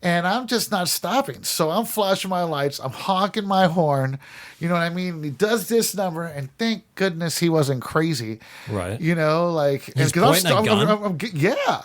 And I'm just not stopping. So I'm flashing my lights. I'm honking my horn. You know what I mean? And he does this number, and thank goodness he wasn't crazy. Right. You know, like, He's because pointing a gun? yeah.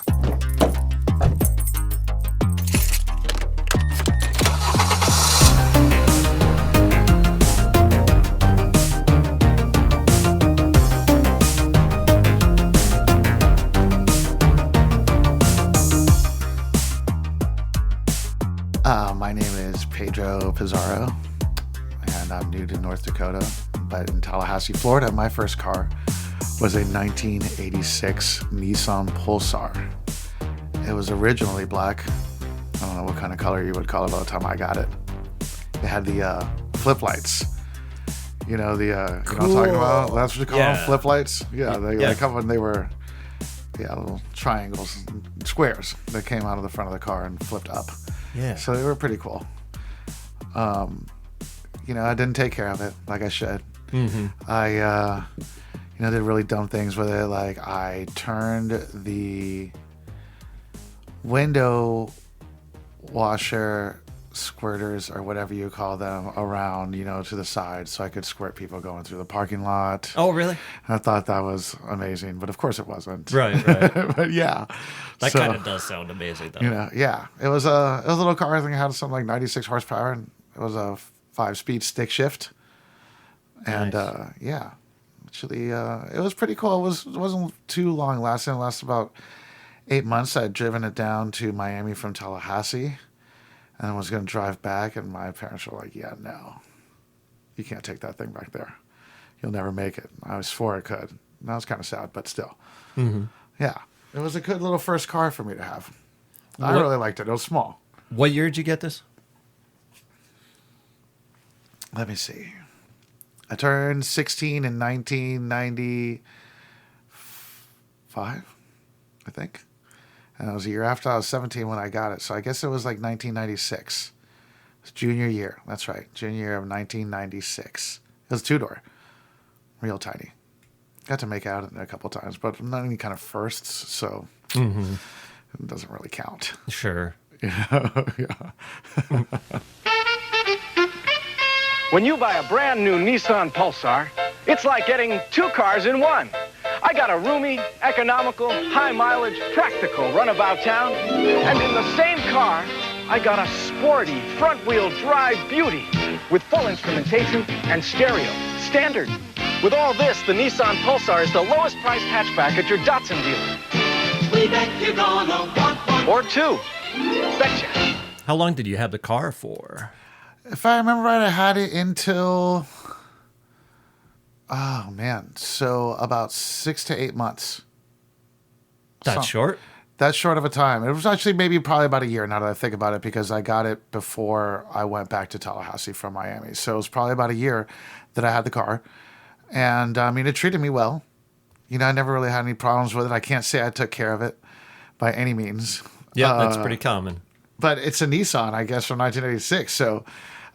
My name is Pedro Pizarro, and I'm new to North Dakota. But in Tallahassee, Florida, my first car was a 1986 Nissan Pulsar. It was originally black. I don't know what kind of color you would call it by the time I got it. It had the flip lights. You know, you know what I'm talking about? That's what you call them, flip lights? Yeah, they come when they were little triangles, squares that came out of the front of the car and flipped up. Yeah. So they were pretty cool. You know, I didn't take care of it like I should. Mm-hmm. I, did really dumb things with it. Like I turned the window washer squirters or whatever you call them around, to the side so I could squirt people going through the parking lot. Oh, really? I thought that was amazing, but of course it wasn't. Right. But yeah. That kind of does sound amazing, though. Yeah. It was a little car. I think it had something like 96 horsepower, and it was a 5-speed stick shift. And nice. Actually, it was pretty cool. It wasn't too long lasting. It lasted about 8 months. I'd driven it down to Miami from Tallahassee. And I was going to drive back, and my parents were like, yeah, no. You can't take that thing back there. You'll never make it. I swore I could. And that was kind of sad, but still. Mm-hmm. Yeah. It was a good little first car for me to have. I really liked it. It was small. What year did you get this? Let me see. I turned 16 in 1995, I think. And it was a year after I was 17 when I got it. So I guess it was like 1996. It was junior year. That's right. Junior year of 1996. It was a two-door. Real tiny. Got to make out in it a couple times, but not any kind of firsts, so it doesn't really count. Sure. Yeah. When you buy a brand new Nissan Pulsar, it's like getting two cars in one. I got a roomy, economical, high-mileage, practical runabout town. And in the same car, I got a sporty, front-wheel drive beauty with full instrumentation and stereo, standard. With all this, the Nissan Pulsar is the lowest-priced hatchback at your Datsun dealer. We bet you're gonna want one. Or two. Betcha. How long did you have the car for? If I remember right, I had it until... Oh, man. So about 6 to 8 months. That's short? That's short of a time. It was actually probably about a year now that I think about it, because I got it before I went back to Tallahassee from Miami. So it was probably about a year that I had the car. And, it treated me well. I never really had any problems with it. I can't say I took care of it by any means. Yeah, that's pretty common. But it's a Nissan, I guess, from 1986. So...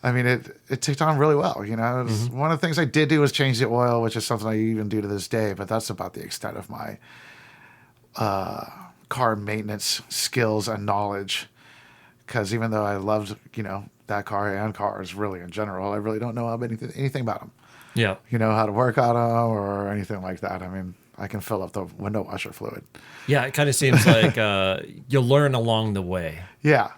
it ticked on really well, One of the things I did do was change the oil, which is something I even do to this day, but that's about the extent of my car maintenance skills and knowledge. Because even though I loved, that car and cars really in general, I really don't know anything about them. Yeah. How to work on them or anything like that. I can fill up the window washer fluid. Yeah, it kind of seems like you learn along the way. Yeah.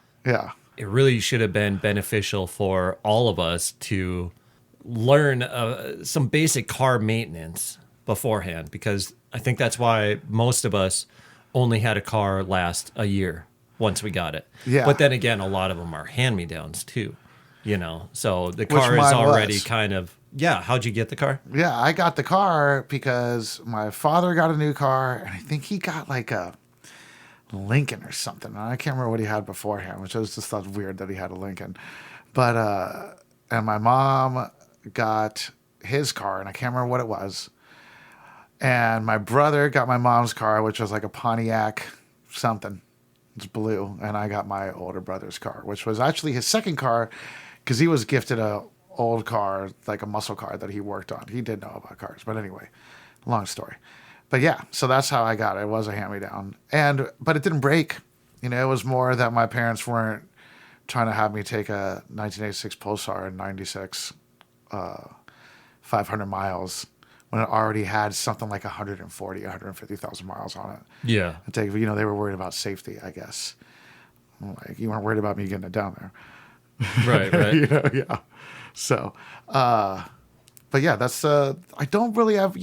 It really should have been beneficial for all of us to learn some basic car maintenance beforehand, because I think that's why most of us only had a car last a year once we got it. Yeah. But then again, a lot of them are hand-me-downs too, so the car is already kind of... Yeah, how'd you get the car? Yeah, I got the car because my father got a new car, and I think he got like a Lincoln or something. I can't remember what he had beforehand, which I just thought weird that he had a Lincoln. But and my mom got his car, and I can't remember what it was. And my brother got my mom's car, which was like a Pontiac something. It's blue. And I got my older brother's car, which was actually his second car, because he was gifted a old car, like a muscle car that he worked on. He did know about cars, but anyway, long story. But yeah, so that's how I got it. It was a hand-me-down. But it didn't break. It was more that my parents weren't trying to have me take a 1986 Pulsar in 96, 500 miles when it already had something like 150,000 miles on it. Yeah. I take, they were worried about safety, I guess. Like, you weren't worried about me getting it down there. Right, right. Yeah. So, but yeah, that's, I don't really have,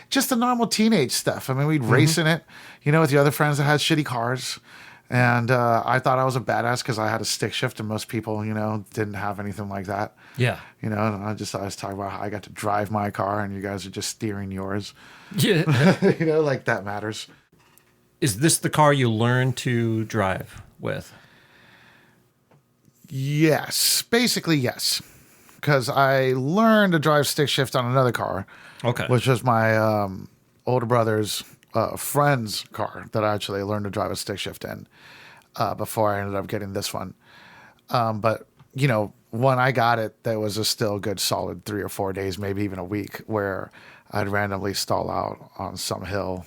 just the normal teenage stuff. I mean, we'd race in it, with the other friends that had shitty cars. And I thought I was a badass because I had a stick shift, and most people, didn't have anything like that. Yeah. And I was talking about how I got to drive my car and you guys are just steering yours. Yeah. Like that matters. Is this the car you learned to drive with? Yes. Basically, yes. Because I learned to drive stick shift on another car. Okay. Which was my older brother's friend's car that I actually learned to drive a stick shift in before I ended up getting this one. But, when I got it, there was a still good solid 3 or 4 days, maybe even a week, where I'd randomly stall out on some hill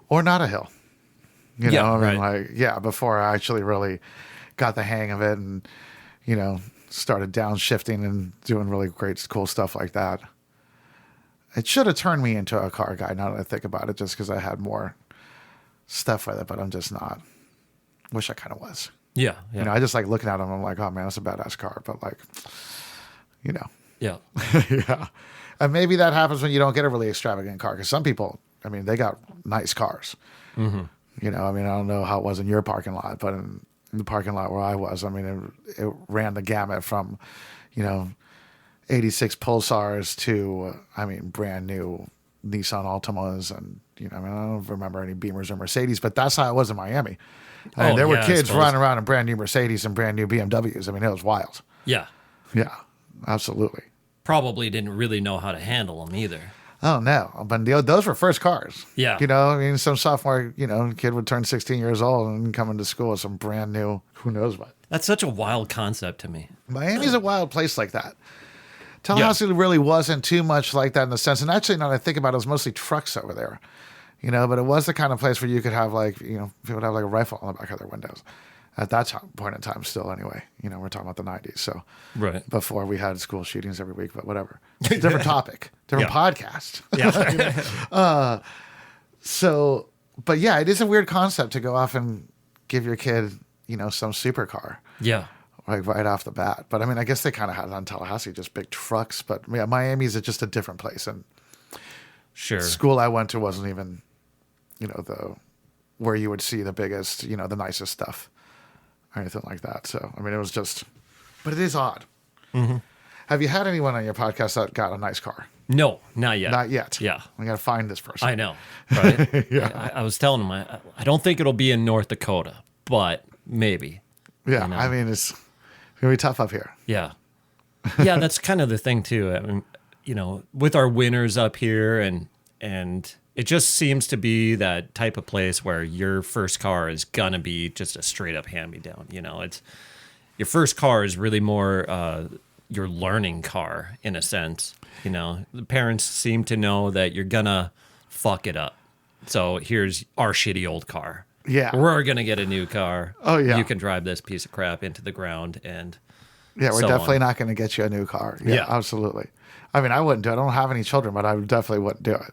or not a hill. Before I actually really got the hang of it and, started downshifting and doing really great, cool stuff like that. It should have turned me into a car guy now that I think about it, just because I had more stuff with it, but I'm just not. Wish I kind of was. Yeah. Yeah. I just like looking at them. I'm like, oh man, that's a badass car. But like, Yeah. yeah. And maybe that happens when you don't get a really extravagant car. Because some people, they got nice cars. Mm-hmm. I don't know how it was in your parking lot, but in the parking lot where I was, it ran the gamut from, 86 Pulsars to, brand new Nissan Altimas. And, I don't remember any Beamers or Mercedes, but that's how it was in Miami. There were kids running around in brand new Mercedes and brand new BMWs. It was wild. Yeah. Yeah, absolutely. Probably didn't really know how to handle them either. Oh, no. But those were first cars. Yeah. Some sophomore, kid would turn 16 years old and come into school with some brand new, who knows what. That's such a wild concept to me. Miami's a wild place like that. Tallahassee really wasn't too much like that in the sense. And actually, now that I think about it, it was mostly trucks over there. But it was the kind of place where you could have people would have like a rifle on the back of their windows. At that point in time, still anyway. We're talking about the 90s. So right before we had school shootings every week, but whatever. Different topic, different podcast. Yeah. But yeah, it is a weird concept to go off and give your kid, some supercar. Yeah. Like right off the bat. But I guess they kind of had it on Tallahassee, just big trucks. But yeah, Miami's just a different place. And sure. School I went to wasn't even, where you would see the biggest, the nicest stuff or anything like that. So, it was just, but it is odd. Mm-hmm. Have you had anyone on your podcast that got a nice car? No, not yet. Not yet. Yeah. We got to find this person. I know. Right? Yeah. I was telling him, I don't think it'll be in North Dakota, but maybe. Yeah. It's going to be tough up here. Yeah. Yeah. That's kind of the thing too. With our winters up here and it just seems to be that type of place where your first car is gonna be just a straight up hand-me-down. It's your first car is really more your learning car in a sense. The parents seem to know that you're gonna fuck it up. So here's our shitty old car. Yeah. We're gonna get a new car. Oh yeah. You can drive this piece of crap into the ground and yeah, we're definitely not going to get you a new car. Yeah, absolutely. I wouldn't do it. I don't have any children, but I definitely wouldn't do it.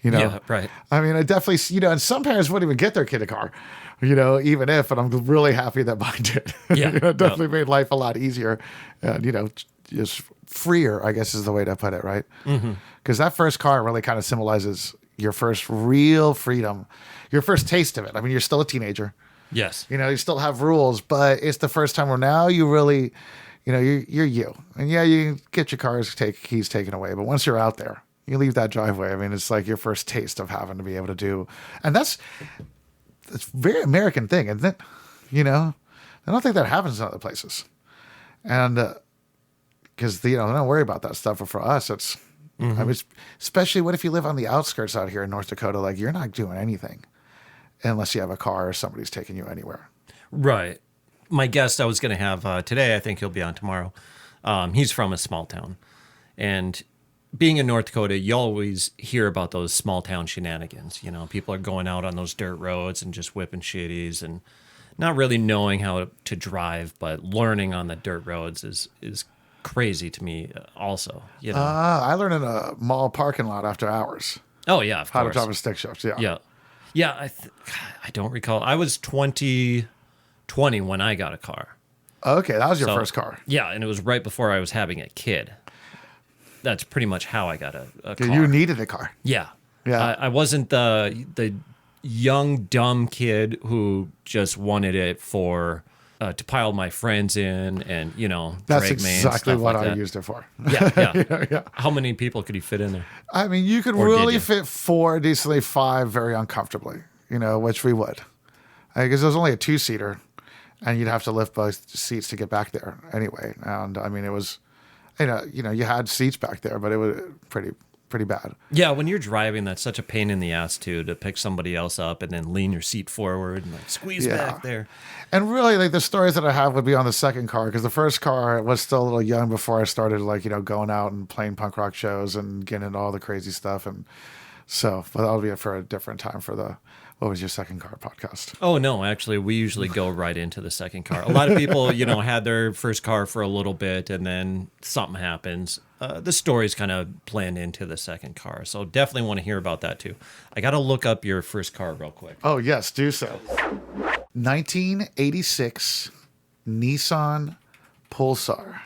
Yeah, right. I definitely, and some parents wouldn't even get their kid a car, even if, and I'm really happy that mine did. Yeah. It definitely made life a lot easier and, just freer, I guess is the way to put it, right? Because that first car really kind of symbolizes your first real freedom, your first taste of it. You're still a teenager. Yes. You still have rules, but it's the first time where now you really, you're you. And yeah, you get your car's keys taken away, but once you're out there, you leave that driveway. It's like your first taste of having to be able to do, and that's a very American thing, isn't it? I don't think that happens in other places, and because they don't worry about that stuff. But for us, it's, especially what if you live on the outskirts out here in North Dakota? Like you're not doing anything unless you have a car or somebody's taking you anywhere. Right. My guest I was going to have today, I think he'll be on tomorrow. He's from a small town, and being in North Dakota, you always hear about those small town shenanigans. People are going out on those dirt roads and just whipping shitties and not really knowing how to drive, but learning on the dirt roads is crazy to me also, you know. I learned in a mall parking lot after hours Oh yeah, of how to course. drive a stick shift. Yeah. Yeah. Yeah, I don't recall. I was 20 when I got a car. Okay, that was your So, first car. Yeah, and it was right before I was having a kid. That's pretty much how I got a car. You needed a car. Yeah. Yeah. I wasn't the young, dumb kid who just wanted it for to pile my friends in and, you know, That's drag mains, exactly stuff what like I that. used it for. Yeah, yeah. Yeah. How many people could you fit in there? I mean, you could Or did really you? fit 4, decently 5 very uncomfortably, you know, which we would. Because it was only a 2-seater, and you'd have to lift both seats to get back there anyway. And I mean, it was, you know, you had seats back there, but it was pretty bad. Yeah, when you're driving, that's such a pain in the ass, too, to pick somebody else up and then lean your seat forward and like squeeze Yeah. back there. And really, like the stories that I have would be on the second car, because the first car was still a little young before I started, like, you know, going out and playing punk rock shows and getting into all the crazy stuff. And so, but that'll be for a different time for the What was your second car podcast? Oh, no, actually, we usually go right into the second car. A lot of people, you know, had their first car for a little bit and then something happens. The stories kind of blend into the second car. So definitely want to hear about that too. I got to look up your first car real quick. Oh, yes, do so. 1986 Nissan Pulsar.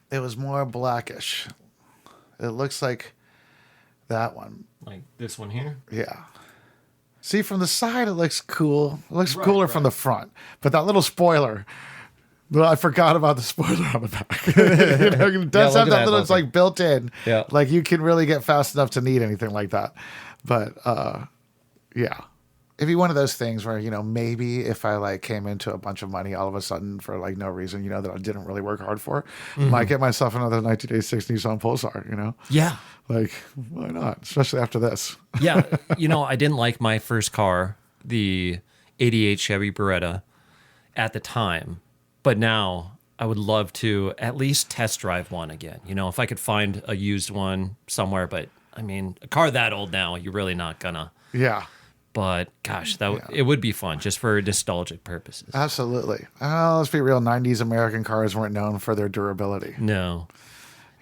It was more blackish. It looks like that one. Like this one here? Yeah. See, from the side, it looks cool. It looks Right, cooler right. from the front. But that little spoiler, well, I forgot about the spoiler on the back. You know, it does look have at that that little, it's bumper. like built in. Yeah. Like you can really get fast enough to need anything like that. But yeah. It'd be one of those things where, you know, maybe if I like came into a bunch of money all of a sudden for like no reason, you know, that I didn't really work hard for, might get myself another 1986 Nissan Pulsar, you know? Yeah. Like, why not? Especially after this. Yeah. You know, I didn't like my first car, the 88 Chevy Beretta, at the time. But now I would love to at least test drive one again. You know, if I could find a used one somewhere. But I mean, a car that old now, you're really not gonna. Yeah. But gosh, it would be fun just for nostalgic purposes. Absolutely. Let's be real. 90s American cars weren't known for their durability. No.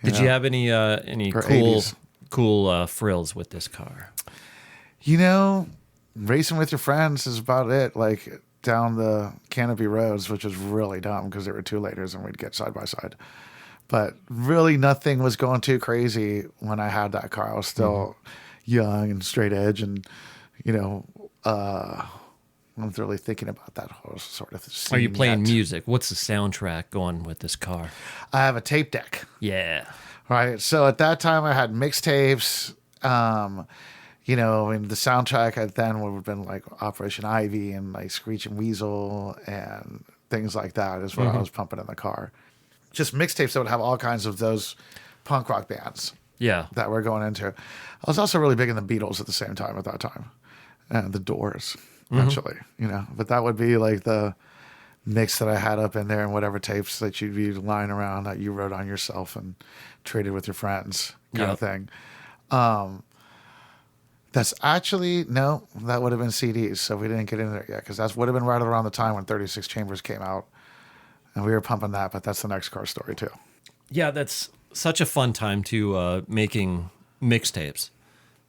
Did know, you have any or cool 80s. frills with this car? You know, racing with your friends is about it. Like down the Canopy roads, which was really dumb because there were 2-liters and we'd get side by side. But really nothing was going too crazy when I had that car. I was still young and straight edge and, you know, I'm really thinking about that whole sort of scene Are you playing yet. music? What's the soundtrack going with this car? I have a tape deck. Yeah. Right. So at that time, I had mixtapes. You know, and the soundtrack at then would have been like Operation Ivy and like Screeching Weasel and things like that is what I was pumping in the car. Just mixtapes that would have all kinds of those punk rock bands Yeah. that we're going into. I was also really big in the Beatles at the same time at that time. And the Doors, eventually, you know. But that would be like the mix that I had up in there and whatever tapes that you'd be lying around that you wrote on yourself and traded with your friends kind of thing. That's actually, no, that would have been CDs. So we didn't get into there yet because that would have been right around the time when 36 Chambers came out. And we were pumping that, but that's the next car story too. Yeah, that's such a fun time to making mixtapes.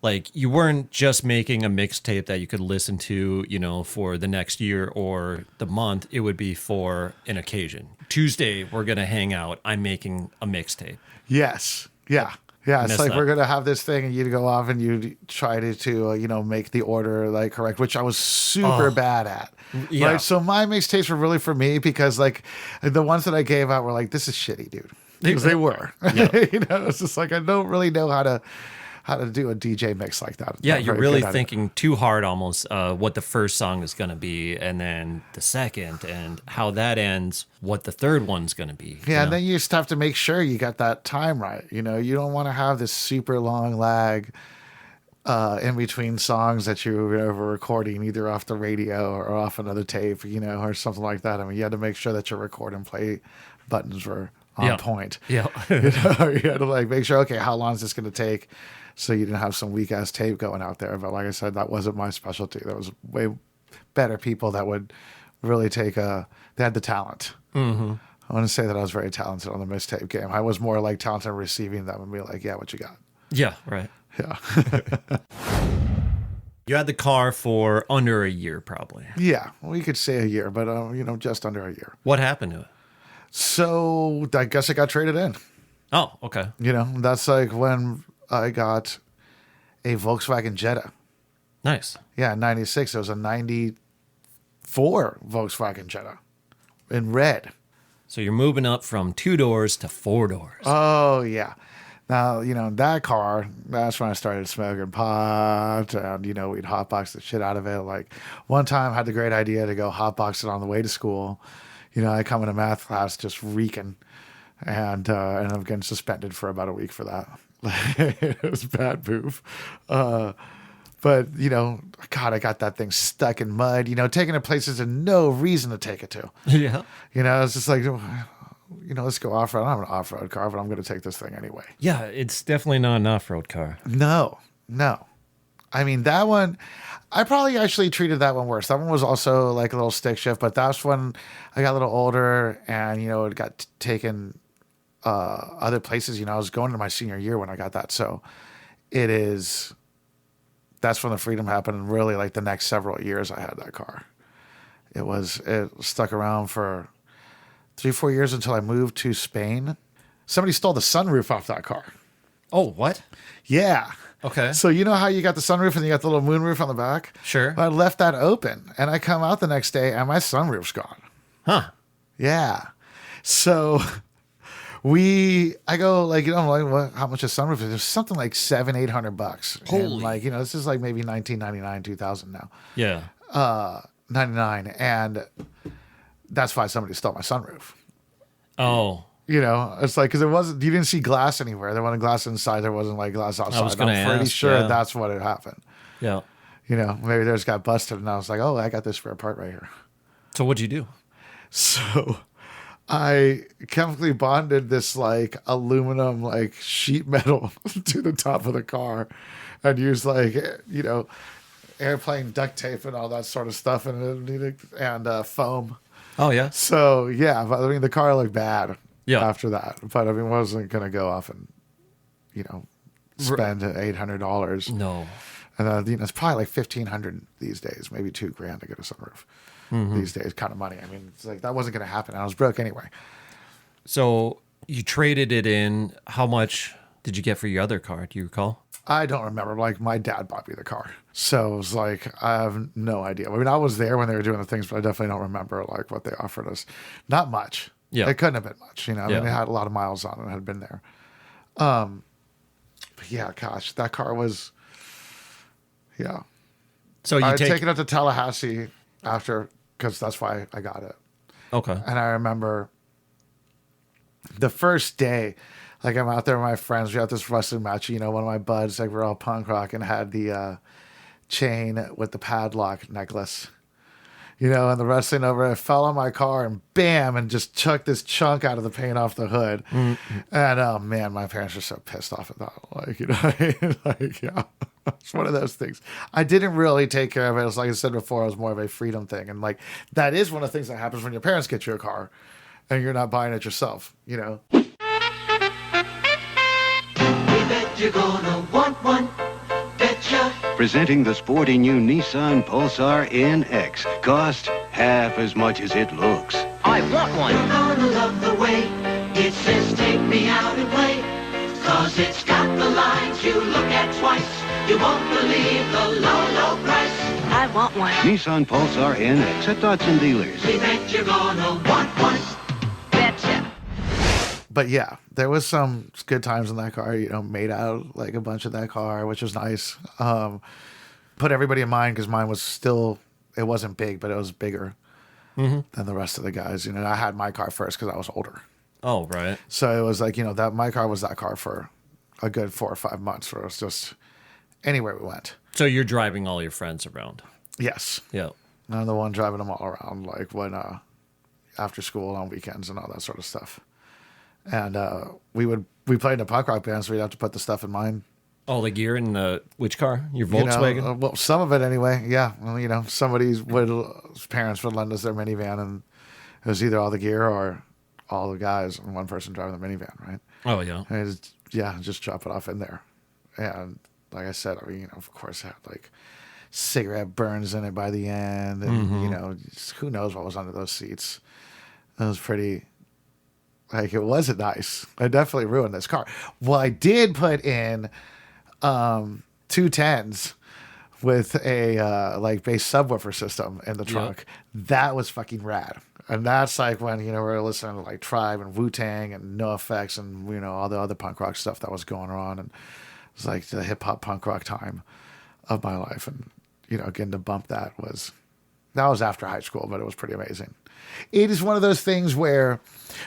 Like, you weren't just making a mixtape that you could listen to, you know, for the next year or the month. It would be for an occasion. Tuesday, we're going to hang out. I'm making a mixtape. Yes. Yeah. Yeah. It's Miss like that. we're going to have this thing and you'd go off and you'd try to you know, make the order like correct, which I was super bad at. Yeah. Right. So my mixtapes were really for me because like the ones that I gave out were like, this is shitty, dude. Because they were. You know, it's just like I don't really know how to do a DJ mix like that. Yeah, Not you're very really good at it. thinking too hard almost what the first song is going to be, and then the second, and how that ends, what the third one's going to be. Yeah, and then you just have to make sure you got that time right. You know, you don't want to have this super long lag in between songs that you were recording either off the radio or off another tape, you know, or something like that. I mean, you had to make sure that your record and play buttons were on point. Yeah. You know, you had to like make sure, okay, how long is this going to take? So you didn't have some weak ass tape going out there. But like I said, that wasn't my specialty. That was way better people that would really they had the talent. Mm-hmm. I want to say that I was very talented on the mixtape game. I was more like talented receiving them and be like, yeah, what you got? Yeah, right. Yeah. You had the car for under a year, probably. Yeah, we could say a year, but, just under a year. What happened to it? So I guess it got traded in. Oh, okay. That's like when I got a Volkswagen Jetta. Nice. Yeah, in 96. It was a 94 Volkswagen Jetta in red. So you're moving up from 2 doors to 4 doors. Oh, yeah. Now, that car, that's when I started smoking pot and, we'd hotbox the shit out of it. Like one time I had the great idea to go hotbox it on the way to school. I come into math class just reeking and ended up getting suspended for about a week for that. It was a bad move. But, God, I got that thing stuck in mud, taking it places and no reason to take it to. Yeah. It's just like, let's go off-road. I don't have an off-road car, but I'm going to take this thing anyway. Yeah, it's definitely not an off-road car. No. I mean, that one, I probably actually treated that one worse. That one was also like a little stick shift, but that's when I got a little older and, it got taken other places. I was going into my senior year when I got that. So that's when the freedom happened. And really like the next several years I had that car. It stuck around for 3-4 years until I moved to Spain. Somebody stole the sunroof off that car. Oh, what? Yeah. Okay. So you know how you got the sunroof and you got the little moonroof on the back? Sure. I left that open and I come out the next day and my sunroof's gone. Huh. Yeah. So I go like, how much a sunroof is? It's something like $700-800. Holy. And like, this is like maybe 1999, 2000 now. Yeah. 99. And that's why somebody stole my sunroof. Oh. It's like, because you didn't see glass anywhere. There wasn't glass inside. There wasn't like glass outside. was gonna I'm pretty ask, sure yeah. that's what had happened. Yeah. Maybe theirs got busted and I was like, oh, I got this spare part right here. So what'd you do? So I chemically bonded this like aluminum, like sheet metal to the top of the car and used like, airplane duct tape and all that sort of stuff and foam. Oh, yeah? So, yeah, but I mean, the car looked bad after that. But I mean, wasn't going to go off and, spend $800. No. And it's probably like $1,500 these days, maybe $2,000 to get a sunroof. These days, kind of money. I mean, it's like that wasn't going to happen. I was broke anyway. So you traded it in. How much did you get for your other car? Do you recall? I don't remember. Like, my dad bought me the car. So it was like, I have no idea. I mean, I was there when they were doing the things, but I definitely don't remember like what they offered us. Not much. Yeah. It couldn't have been much. I mean, it had a lot of miles on it and had been there. But yeah, gosh, that car was, yeah. So I'd taken it to Tallahassee after, because that's why I got it. Okay. And I remember the first day, like I'm out there with my friends. We had this wrestling match. One of my buds, like we're all punk rock and had the chain with the padlock necklace. And the wrestling over, it fell on my car and bam, and just chucked this chunk out of the paint off the hood. Mm-hmm. And oh man, my parents were so pissed off at that. Like, like, yeah, it's one of those things. I didn't really take care of it. It was like I said before, it was more of a freedom thing. And like, that is one of the things that happens when your parents get you a car and you're not buying it yourself, Bet you're gonna want one. Betcha. Presenting the sporty new Nissan Pulsar NX. Cost half as much as it looks. I want one. You're gonna love the way it says take me out and play. 'Cause it's got the lines you look at twice. You won't believe the low, low price. I want one. Nissan Pulsar NX at Datsun dealers. We bet you're gonna want one. Betcha. But yeah, there was some good times in that car, made out like a bunch of that car, which was nice. Put everybody in mind because mine was still, it wasn't big, but it was bigger than the rest of the guys. I had my car first because I was older. Oh, right. So it was like, that my car was that car for a good 4 or 5 months where it was just anywhere we went. So you're driving all your friends around. Yes. Yeah. I'm the one driving them all around, like when after school on weekends and all that sort of stuff. And we played in a punk rock band, so we'd have to put the stuff in mine All the gear in which car? Your You know, Volkswagen? well, some of it anyway. Yeah. Well, you know, somebody's parents would lend us their minivan, and it was either all the gear or all the guys and one person driving the minivan, right? Oh, yeah. And just drop it off in there. And like I said, I mean, you know, of course, it had like cigarette burns in it by the end, and you know, who knows what was under those seats. It was pretty. Like, it wasn't nice. I definitely ruined this car. Well, I did put in 210s with a like bass subwoofer system in the trunk. That was fucking rad. And that's like when, you know, we were listening to like Tribe and Wu-Tang and NoFX and, you know, all the other punk rock stuff that was going on. And it was like the hip hop punk rock time of my life. And, you know, getting to bump that was after high school, but it was pretty amazing. It is one of those things where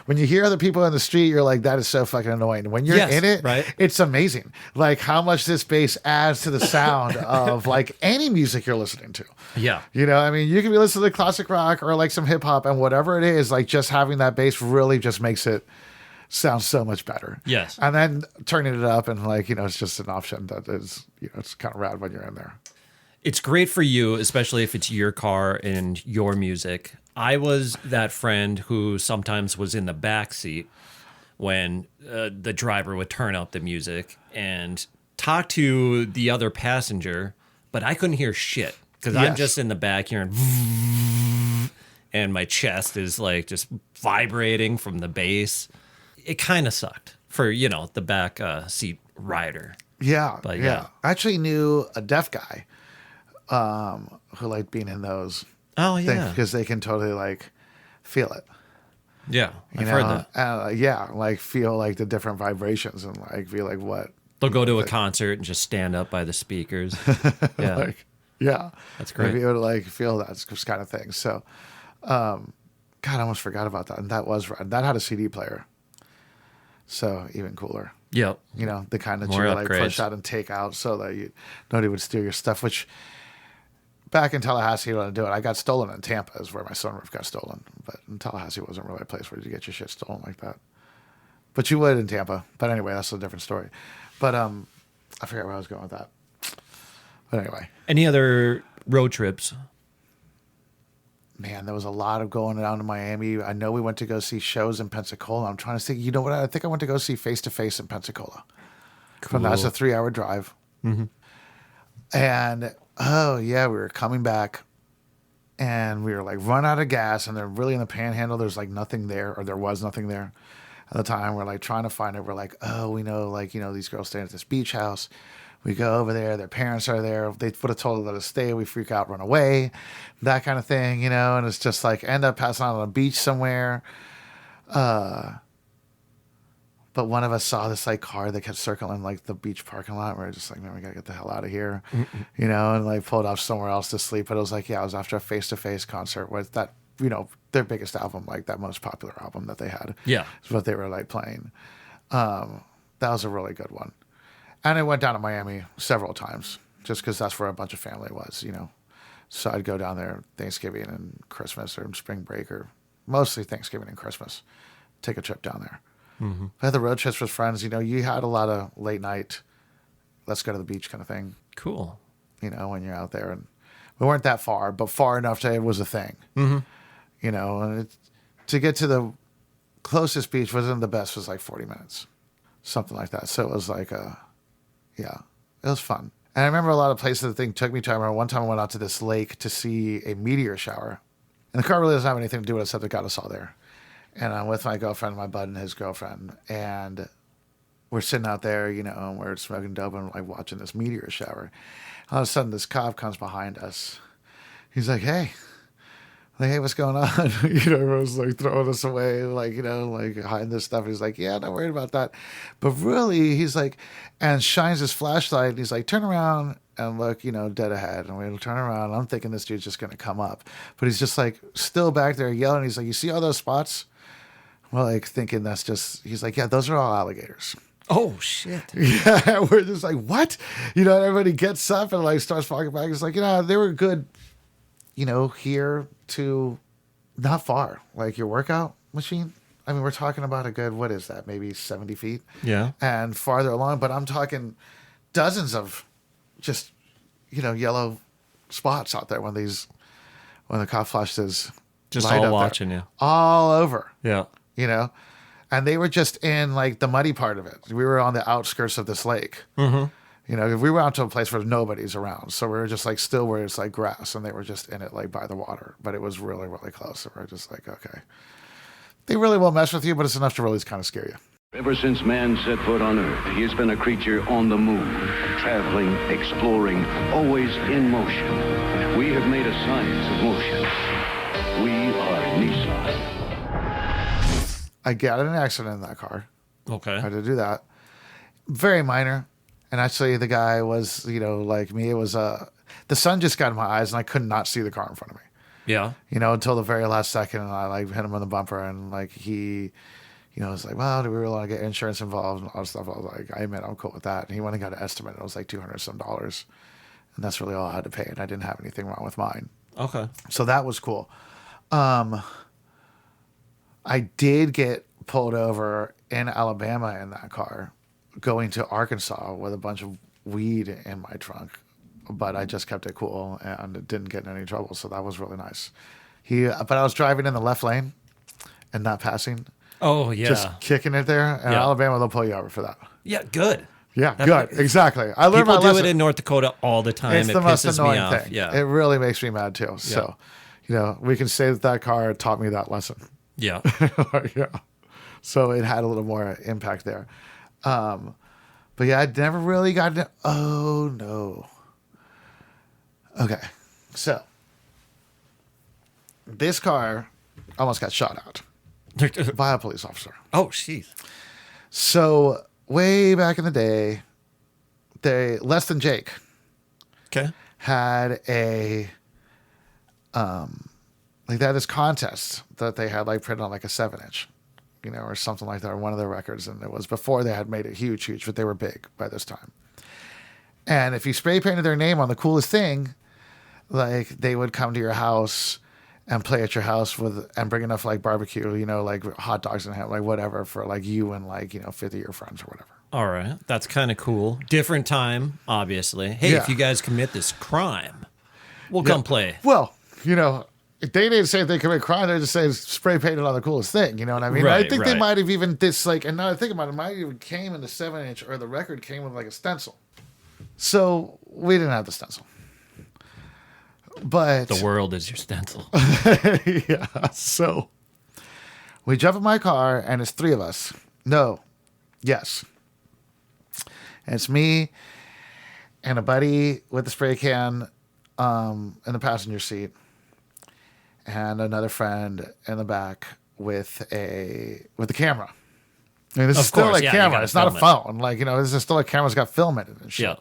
when you hear other people in the street, you're like, that is so fucking annoying. When you're in it, right? It's amazing. Like how much this bass adds to the sound of like any music you're listening to. Yeah. You know, I mean, you can be listening to classic rock or like some hip hop and whatever it is, like just having that bass really just makes it sound so much better. Yes. And then turning it up and like, you know, it's just an option that is, you know, it's kind of rad when you're in there. It's great for you, especially if it's your car and your music. I was that friend who sometimes was in the back seat when the driver would turn up the music and talk to the other passenger, but I couldn't hear shit because I'm just in the back hearing and my chest is like just vibrating from the bass. It kind of sucked for, you know, the back seat rider. Yeah. But yeah. I actually knew a deaf guy who liked being in those. Oh, yeah. Because they can totally like feel it. Yeah. You I've know? heard that. Yeah. Like feel like the different vibrations and like feel like what. They'll go to a concert and just stand up by the speakers. Yeah. Like, yeah. That's great. Be able to like feel that kind of thing. So, God, I almost forgot about that. And that was right. That had a CD player. So even cooler. Yep. You know, the kind that More you like upgrades. push out and take out so that nobody would steal your stuff, which back in Tallahassee, you don't do it. I got stolen in Tampa is where my sunroof got stolen. But in Tallahassee wasn't really a place where you get your shit stolen like that. But you would in Tampa. But anyway, that's a different story. But I forget where I was going with that. But anyway. Any other road trips? Man, there was a lot of going down to Miami. I know we went to go see shows in Pensacola. I'm trying to think. You know what? I think I went to go see Face to Face in Pensacola. Cool. That's a 3-hour drive. Mm-hmm. And, oh, yeah, we were coming back. And we were like run out of gas. And they're really in the panhandle. There's like nothing there. Or there was nothing there at the time. We're like trying to find it. We're like, oh, we know, like, you know, these girls staying at this beach house. We go over there. Their parents are there. They would have told us to let us stay. We freak out, run away, that kind of thing, you know. And it's just like end up passing out on a beach somewhere. But one of us saw this like car that kept circling like the beach parking lot. We're just like, man, we gotta get the hell out of here, you know. And like pulled off somewhere else to sleep. But it was like, yeah, it was after a Face to Face concert with that, you know, their biggest album, like that most popular album that they had. Yeah, is what they were like playing. That was a really good one. And I went down to Miami several times just because that's where a bunch of family was, you know. So I'd go down there Thanksgiving and Christmas or spring break or mostly Thanksgiving and Christmas, take a trip down there. Mm-hmm. I had the road trips with friends. You know, you had a lot of late night, let's go to the beach kind of thing. Cool. You know, when you're out there. And we weren't that far, but far enough that it was a thing. Mm-hmm. You know, and to get to the closest beach wasn't the best, was like 40 minutes, something like that. So it was like yeah, it was fun. And I remember a lot of places the thing took me to. I remember one time I went out to this lake to see a meteor shower. And the car really doesn't have anything to do with it except it got us all there. And I'm with my girlfriend, my bud, and his girlfriend. And we're sitting out there, you know, and we're smoking dope and like watching this meteor shower. All of a sudden, this cop comes behind us. He's like, hey, what's going on? You know, everyone's like throwing us away, like, you know, like hiding this stuff. He's like, yeah, not worried about that. But really, he's like, and shines his flashlight. And he's like, turn around and look, you know, dead ahead. And we turn around. I'm thinking this dude's just going to come up. But he's just like still back there yelling. He's like, you see all those spots? Well, like thinking that's just, he's like, yeah, those are all alligators. Oh, shit. Yeah, we're just like, what? You know, and everybody gets up and like starts walking back. It's like, you know, they were good, you know, here to not far, like your workout machine. I mean, we're talking about a good, what is that? Maybe 70 feet. Yeah. And farther along, but I'm talking dozens of just, yellow spots out there when the cop flashes Just light all up watching there. you. All over, Yeah. and they were just in like the muddy part of it. We were on the outskirts of this lake. Mm-hmm. We were out to a place where nobody's around. So we were just like still where it's like grass, and they were just in it like by the water, but it was really, really close. So we're just like, okay, they really won't mess with you, but it's enough to really kind of scare you. Ever since man set foot on Earth, he has been a creature on the move, traveling, exploring, always in motion. We have made a science of motion. We are Nissan. I got in an accident in that car. Okay. I had to do that. Very minor. And actually, the guy was, like me. It was the sun just got in my eyes, and I could not see the car in front of me. Yeah. Until the very last second, and I like hit him on the bumper, and like he, was like, "Well, do we really want to get insurance involved and all that stuff?" I was like, "I admit, I'm cool with that." And he went and got an estimate. It was like $200 some, and that's really all I had to pay. And I didn't have anything wrong with mine, Okay. so that was cool. I did get pulled over in Alabama in that car, going to Arkansas with a bunch of weed in my trunk, but I just kept it cool and didn't get in any trouble. So that was really nice. But I was driving in the left lane and not passing, Oh, yeah. just kicking it there. And Yeah. Alabama, they'll pull you over for that. Yeah, good. Yeah, good. Exactly. I learned People my do lesson. it in North Dakota all the time. It's It the most pisses me annoying off. thing. Yeah. It really makes me mad too. So, we can say that car taught me that lesson. Yeah. Yeah. So it had a little more impact there. But yeah, I'd never really gotten. Oh no. Okay, so this car almost got shot out by a police officer. Oh, jeez. So way back in the day, Less Than Jake Okay. had they had this contest that they had like printed on like a 7-inch, or something like that, or one of their records. And it was before they had made it huge, but they were big by this time. And if you spray painted their name on the coolest thing, like they would come to your house and play at your house and bring enough like barbecue, like hot dogs and like whatever for like you and like, 50 of your friends or whatever. All right. That's kind of cool. Different time, obviously. Hey, Yeah. if you guys commit this crime, we'll come play. Well, they didn't say they commit crime. They just say spray painted on the coolest thing. You know what I mean? Right, I think they right. might have even and now I think about it, might have even came in the 7-inch, or the record came with like a stencil. So we didn't have the stencil. But The world is your stencil. yeah, so we jump in my car and it's 3 of us. No. Yes. And it's me and a buddy with the spray can in the passenger seat, and another friend in the back with a camera. I mean, this is Of still course, a yeah, you camera. gotta It's not a film phone. Like, this is still a camera. It's got film in it and shit. Yeah.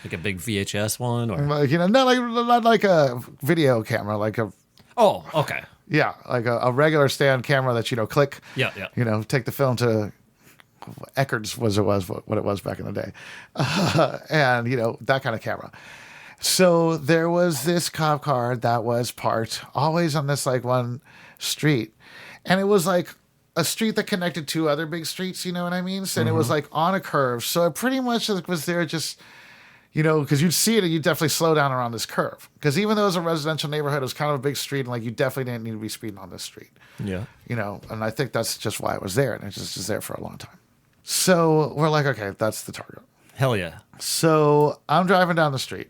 Like a big VHS one or Like, not like a video camera, like Oh, okay. yeah, like a regular stand camera that, click. Yeah, yeah. Take the film to Eckerd's what it was back in the day. And, that kind of camera. So there was this cop car that was parked always on this like one street. And it was like a street that connected 2 other big streets, you know what I mean? So, and it was like on a curve. So it pretty much was there just, because you'd see it and you'd definitely slow down around this curve. Because even though it was a residential neighborhood, it was kind of a big street, and like you definitely didn't need to be speeding on this street. Yeah. And I think that's just why it was there, and it just is there for a long time. So we're like, okay, that's the target. Hell yeah. So I'm driving down the street,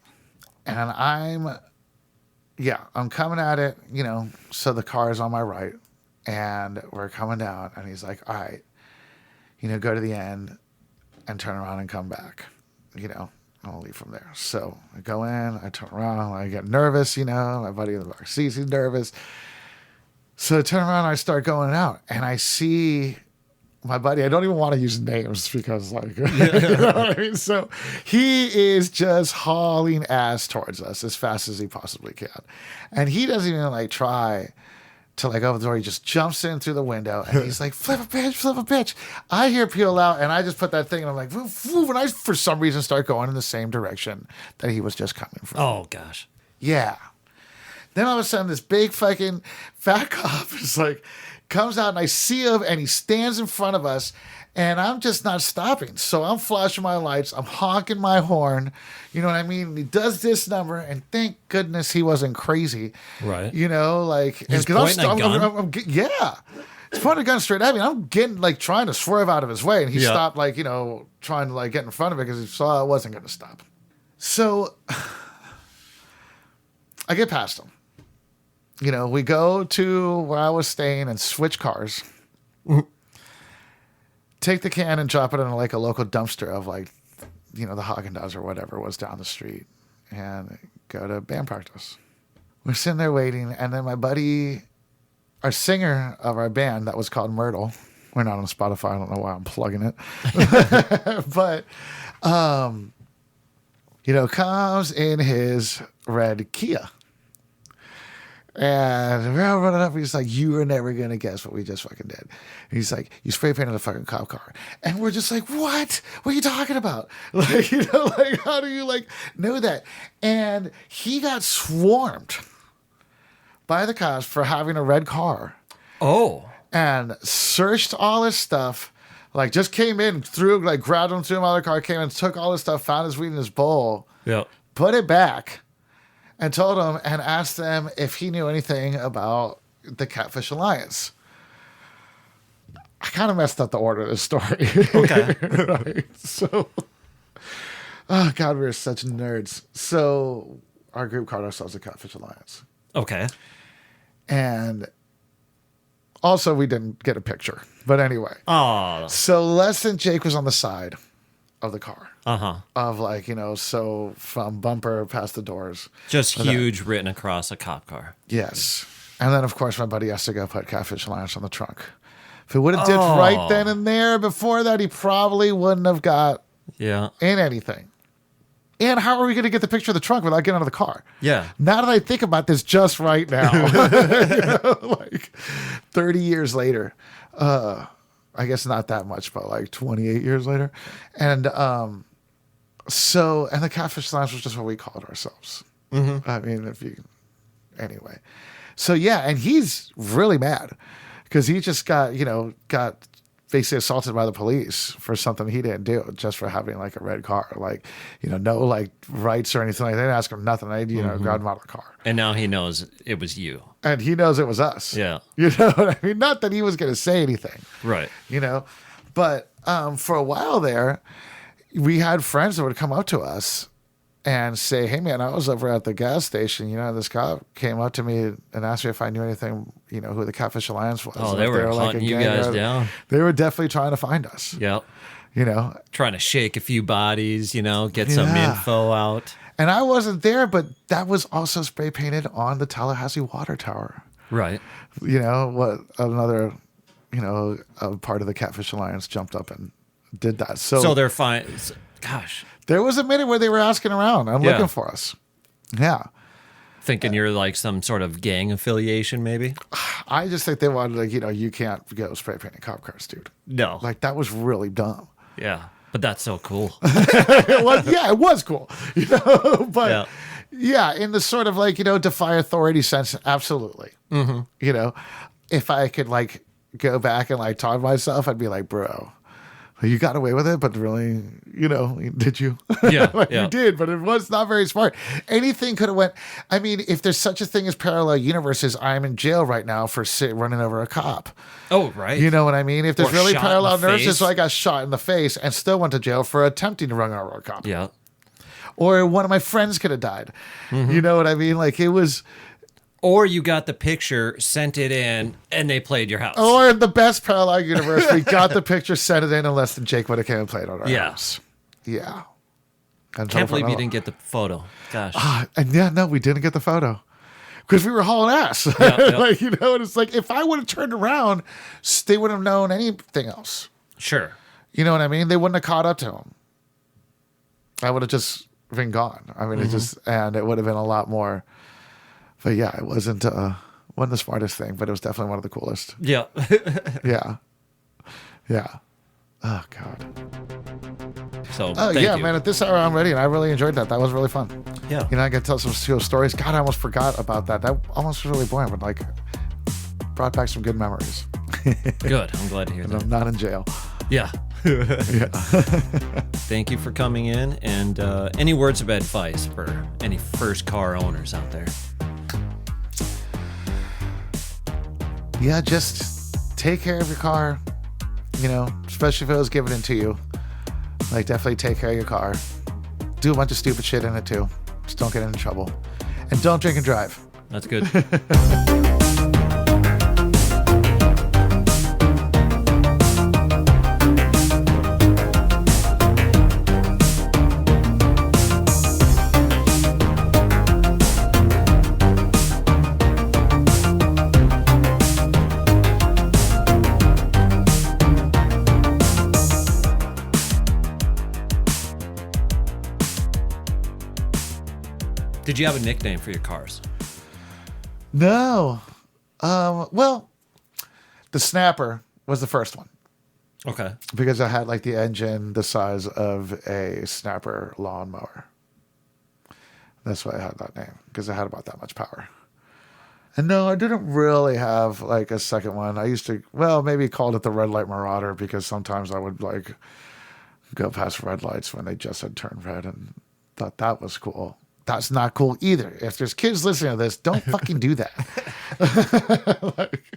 and I'm coming at it, so the car is on my right, and we're coming down, and he's like, all right, go to the end and turn around and come back, I'll leave from there. So I go in, I turn around, I get nervous, my buddy in the back seat, he's nervous. So I turn around, I start going out, and I see my buddy. I don't even want to use names because, like, you know what I mean? So he is just hauling ass towards us as fast as he possibly can. And he doesn't even like try to like open the door. He just jumps in through the window and he's like, flip a bitch. I hear peel out and I just put that thing and I'm like, woof, woof, and I for some reason start going in the same direction that he was just coming from. Oh gosh. Yeah. Then all of a sudden this big fucking fat cop is like comes out and I see him and he stands in front of us and I'm just not stopping. So I'm flashing my lights. I'm honking my horn. You know what I mean? And he does this number and thank goodness he wasn't crazy. Right. You know, like, He's pointing a gun? Yeah. He's pointing a gun straight at me. I'm getting like trying to swerve out of his way. And he stopped like, you know, trying to like get in front of it because he saw I wasn't going to stop. So I get past him. You know, we go to where I was staying and switch cars. Take the can and drop it in like a local dumpster of like, you know, the Haagen-Dazs or whatever was down the street and go to band practice. We're sitting there waiting. And then my buddy, our singer of our band that was called Myrtle. We're not on Spotify. I don't know why I'm plugging it. But, you know, comes in his red Kia. And we're all running up. He's like, you are never going to guess what we just fucking did. And he's like, you spray painted a fucking cop car. And we're just like, what? What are you talking about? Like, you know, like, how do you like know that? And he got swarmed by the cops for having a red car. Oh. And searched all his stuff. Like, just came in, threw, like, grabbed him, threw him out of the car, came in, took all his stuff, found his weed in his bowl. Yeah. Put it back. And told him and asked them if he knew anything about the Catfish Alliance. I kind of messed up the order of the story. Okay. Right? So, oh, God, we're such nerds. So, our group called ourselves the Catfish Alliance. Okay. And also, we didn't get a picture. But anyway. Oh. So, Les and Jake was on the side of the car. Uh-huh. Of like, you know, so from bumper past the doors. Just huge written across a cop car. Yes. And then, of course, my buddy has to go put Catfish Alliance on the trunk. If he would have did right then and there before that, he probably wouldn't have got in anything. And how are we going to get the picture of the trunk without getting out of the car? Yeah. Now that I think about this just right now, you know, like 30 years later, I guess not that much, but like 28 years later. And so, and the Catfish Alliance was just what we called ourselves. Mm-hmm. I mean, anyway. So, yeah, and he's really mad because he just got basically assaulted by the police for something he didn't do, just for having like a red car. Like, you know, no like rights or anything. Like, they didn't ask him nothing. They, grabbed him out of the car. And now he knows it was you. And he knows it was us. Yeah. You know what I mean? Not that he was going to say anything. Right. You know? But for a while there, we had friends that would come up to us and say, hey, man, I was over at the gas station. You know, this cop came up to me and asked me if I knew anything, you know, who the Catfish Alliance was. Oh, they were hunting you guys down. They were definitely trying to find us. Yep. You know? Trying to shake a few bodies, you know, get some info out. And I wasn't there, but that was also spray painted on the Tallahassee water tower. Right. You know, what another, you know, a part of the Catfish Alliance jumped up and did that. So they're fine. Gosh. There was a minute where they were asking around and looking for us. Yeah. Thinking you're like some sort of gang affiliation, maybe? I just think they wanted, like, you know, you can't go spray painting cop cars, dude. No. Like, that was really dumb. Yeah. But that's so cool. It was cool. You know, but yeah, in the sort of like, you know, defy authority sense, absolutely. Mm-hmm. You know, if I could like go back and like talk to myself, I'd be like, bro, you got away with it, but really, you know, did you? Yeah, like you did, but it was not very smart. Anything could have went. I mean, if there's such a thing as parallel universes, I'm in jail right now for running over a cop. Oh, right. You know what I mean? If there's really parallel universes, so I got shot in the face and still went to jail for attempting to run over a cop. Yeah. Or one of my friends could have died. Mm-hmm. You know what I mean? Like it was. Or you got the picture, sent it in, and they played your house. Or in the best parallel universe, we got the picture, sent it in, and less than Jake would have came and played on our house. Yeah. Can't believe you didn't get the photo. Gosh. No, we didn't get the photo. Because we were hauling ass. Like, you know, and it's like, if I would have turned around, they wouldn't have known anything else. Sure. You know what I mean? They wouldn't have caught up to him. I would have just been gone. I mean, and it would have been a lot more. But yeah, it wasn't the smartest thing, but it was definitely one of the coolest. Yeah. Yeah. Oh, God. So, thank you. Man, at this hour, I'm ready, and I really enjoyed that. That was really fun. Yeah. You know, I got to tell some cool stories. God, I almost forgot about that. That almost was really boring, but like brought back some good memories. Good. I'm glad to hear And that. I'm not in jail. Yeah. Yeah. Thank you for coming in. And any words of advice for any first car owners out there? Yeah, just take care of your car, you know, especially if it was given into you. Like, definitely take care of your car. Do a bunch of stupid shit in it too. Just don't get into trouble. And don't drink and drive. That's good. Did you have a nickname for your cars? No. Well, the Snapper was the first one. Okay. Because I had like the engine the size of a Snapper lawnmower. That's why I had that name, because I had about that much power. And no, I didn't really have like a second one. I used to, well, maybe called it the Red Light Marauder, because sometimes I would like go past red lights when they just had turned red and thought that was cool. That's not cool either. If there's kids listening to this, don't fucking do that. Like,